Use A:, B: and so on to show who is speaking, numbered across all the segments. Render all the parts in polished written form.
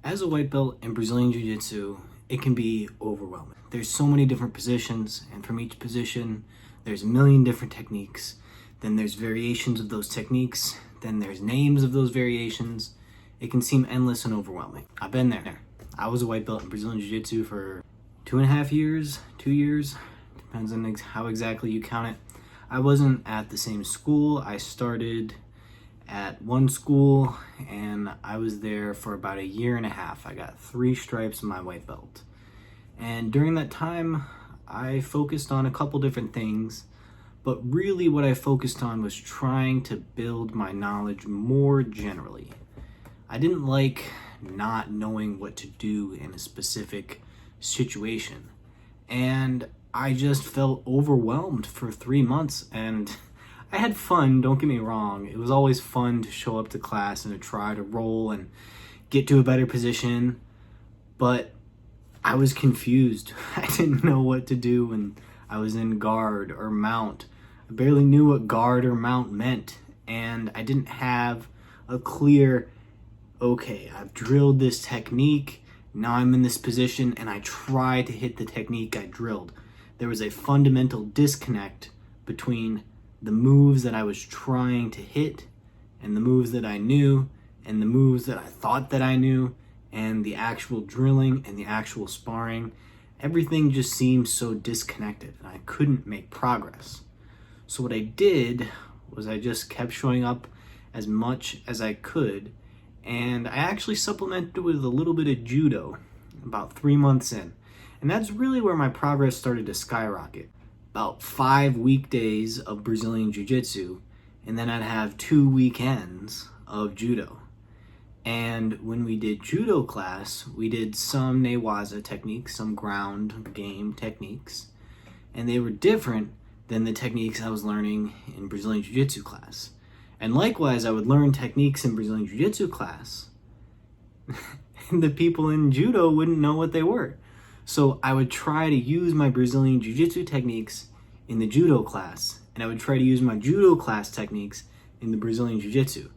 A: As a white belt in Brazilian Jiu-Jitsu, it can be overwhelming. There's so many different positions, and from each position, there's a million different techniques. Then there's variations of those techniques. Then there's names of those variations. It can seem endless and overwhelming. I've been there. I was a white belt in Brazilian Jiu-Jitsu for 2.5 years, 2 years, depends on how exactly you count it. I wasn't at the same school. I started at one school and I was there for about 1.5 years. I got 3 stripes in my white belt. And during that time, I focused on a couple different things, but really what I focused on was trying to build my knowledge more generally. I didn't like not knowing what to do in a specific situation. And I just felt overwhelmed for 3 months, and I had fun, don't get me wrong. It was always fun to show up to class and to try to roll and get to a better position, but I was confused. I didn't know what to do when I was in guard or mount. I barely knew what guard or mount meant, and I didn't have a clear, okay, I've drilled this technique, now I'm in this position, and I try to hit the technique I drilled. There was a fundamental disconnect between the moves that I was trying to hit and the moves that I knew and the moves that I thought that I knew and the actual drilling and the actual sparring. Everything just seemed so disconnected and I couldn't make progress. So what I did was I just kept showing up as much as I could, and I actually supplemented with a little bit of judo about 3 months in. And that's really where my progress started to skyrocket. About 5 weekdays of Brazilian Jiu-Jitsu, and then I'd have 2 weekends of judo. And when we did judo class, we did some newaza techniques, some ground game techniques, and they were different than the techniques I was learning in Brazilian Jiu-Jitsu class. And likewise, I would learn techniques in Brazilian Jiu-Jitsu class, and the people in judo wouldn't know what they were. So I would try to use my Brazilian Jiu-Jitsu techniques in the judo class, and I would try to use my judo class techniques in the Brazilian Jiu-Jitsu.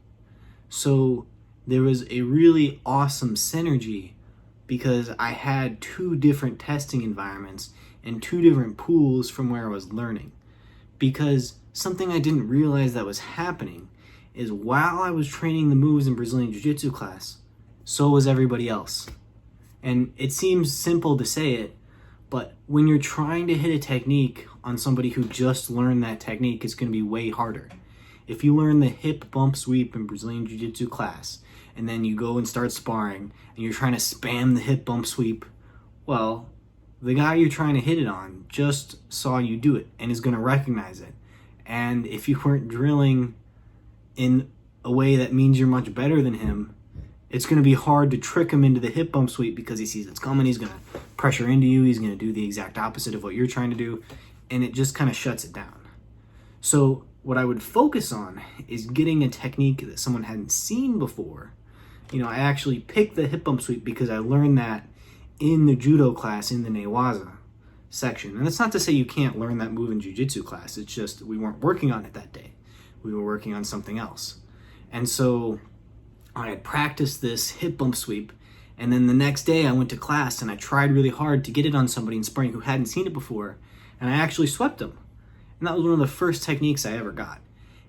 A: So there was a really awesome synergy because I had 2 different testing environments and 2 different pools from where I was learning. Because something I didn't realize that was happening is while I was training the moves in Brazilian Jiu-Jitsu class, so was everybody else. And it seems simple to say it, but when you're trying to hit a technique on somebody who just learned that technique, it's going to be way harder. If you learn the hip bump sweep in Brazilian Jiu-Jitsu class, and then you go and start sparring, and you're trying to spam the hip bump sweep, well, the guy you're trying to hit it on just saw you do it and is going to recognize it. And if you weren't drilling in a way that means you're much better than him, it's going to be hard to trick him into the hip bump sweep because he sees it's coming. He's going to pressure into you. He's going to do the exact opposite of what you're trying to do. And it just kind of shuts it down. So what I would focus on is getting a technique that someone hadn't seen before. I actually picked the hip bump sweep because I learned that in the judo class in the newaza section. And that's not to say you can't learn that move in jiu-jitsu class. It's just we weren't working on it that day. We were working on something else. And so I had practiced this hip bump sweep, and then the next day I went to class and I tried really hard to get it on somebody in sparring who hadn't seen it before, and I actually swept them. And that was one of the first techniques I ever got.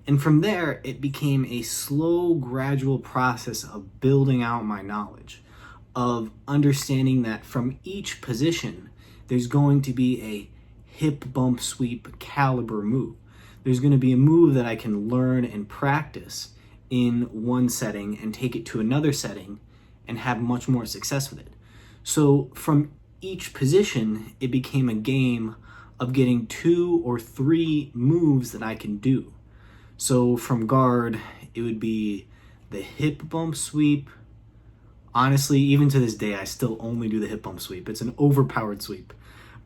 A: And from there, it became a slow, gradual process of building out my knowledge, of understanding that from each position, there's going to be a hip bump sweep caliber move. There's going to be a move that I can learn and practice in one setting and take it to another setting and have much more success with it. So from each position, it became a game of getting 2 or 3 moves that I can do. So from guard, it would be the hip bump sweep. Honestly, even to this day, I still only do the hip bump sweep. It's an overpowered sweep.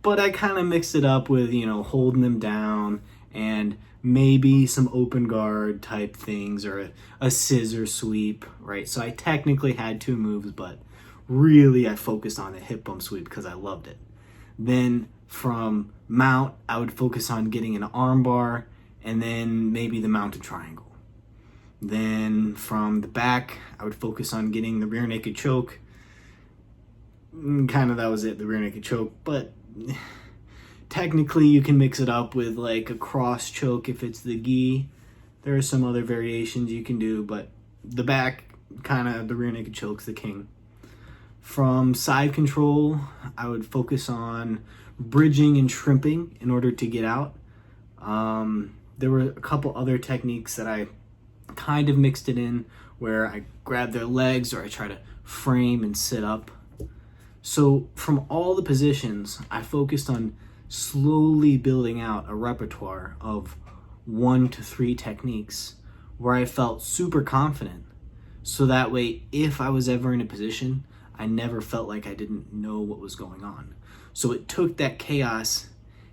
A: But I kind of mixed it up with, holding them down and maybe some open guard type things or a scissor sweep, right? So I technically had 2 moves, but really I focused on the hip bump sweep because I loved it. Then from mount, I would focus on getting an arm bar and then maybe the mounted triangle. Then from the back, I would focus on getting the rear naked choke, kind of that was it, the rear naked choke. But technically you can mix it up with like a cross choke if it's the gi. There are some other variations you can do, but the back, kind of the rear naked choke's the king. From side control, I would focus on bridging and shrimping in order to get out. There were a couple other techniques that I kind of mixed it in, where I grab their legs or I try to frame and sit up. So from all the positions, I focused on slowly building out a repertoire of 1 to 3 techniques where I felt super confident. So that way, if I was ever in a position, I never felt like I didn't know what was going on. So it took that chaos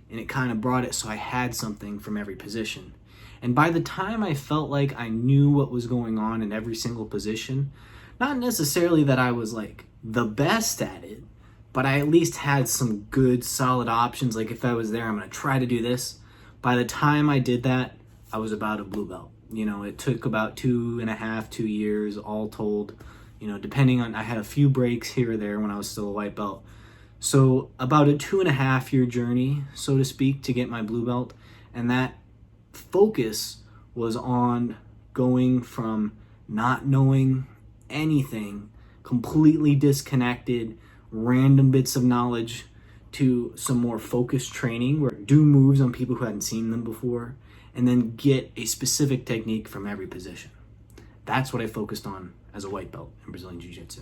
A: and it kind of brought it so I had something from every position. And by the time I felt like I knew what was going on in every single position, not necessarily that I was like the best at it, but I at least had some good solid options. Like if I was there, I'm going to try to do this. By the time I did that, I was about a blue belt. You know, it took about 2 years all told, you know, depending on, I had a few breaks here or there when I was still a white belt. So about a 2.5 year journey, so to speak, to get my blue belt. And that focus was on going from not knowing anything, completely disconnected, random bits of knowledge, to some more focused training where I do moves on people who hadn't seen them before, and then get a specific technique from every position. That's what I focused on as a white belt in Brazilian Jiu-Jitsu.